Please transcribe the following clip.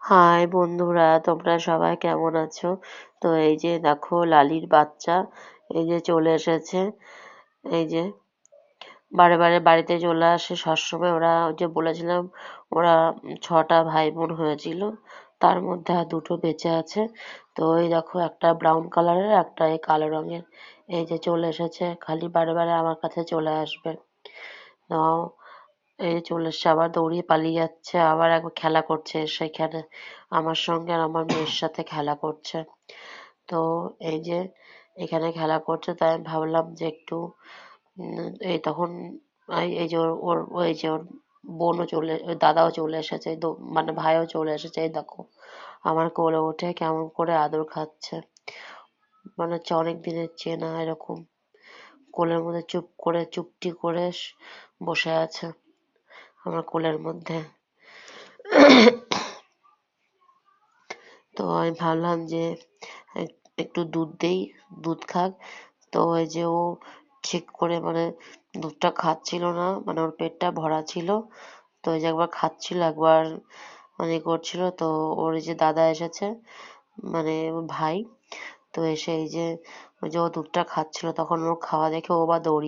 High বন্ধুরা, তোমরা সবাই কেমন আছো? তো এই যে দেখো লালির বাচ্চা এই যে চলে এসেছে। এই যে বারে বারে বাড়িতে চলে আসে সবসময়। ওরা ওই যে বলেছিলাম ওরা 6টা ভাই বোন হয়েছিল, তার মধ্যে আর দুটো বেঁচে আছে। তো এই দেখো একটা ব্রাউন কালারের, একটা এই কালো রঙের। এই যে চলে এসেছে, খালি বারে বারে আমার কাছে চলে আসবে। তো এই যে চলে এসছে, আবার দৌড়িয়ে পালিয়ে যাচ্ছে, আবার একবার খেলা করছে সেখানে আমার সঙ্গে, আর আমার মেয়ের সাথে খেলা করছে। তো এই যে এখানে খেলা করছে, তাই আমি ভাবলাম যে একটু এই তখন এই যে ওর ওই যে ওর বোনও চলে, ওর দাদাও চলে এসেছে, মানে ভাইও চলে এসেছে। এই দেখো আমার কোলে উঠে কেমন করে আদর খাচ্ছে, মানে হচ্ছে অনেক দিনের চেনা এরকম কোলের মধ্যে চুপ করে চুপটি করে বসে আছে আমার কোলের মধ্যে। তো আমি ভাবলাম যে একটু দুধ দেই, দুধ খাক। তো ওই যে ও ঠিক করে মানে দুধটা খাচ্ছিল না, মানে ওর পেটটা ভরা ছিল। তো ওই যে একবার খাচ্ছিল, একবার মানে করছিল। তো ওর এই যে দাদা এসেছে, মানে ওর ভাই, তো এসে এই যে ওই যে ও দুধটা খাচ্ছিল, তখন ওর খাওয়া দেখে ও বা দৌড়িয়ে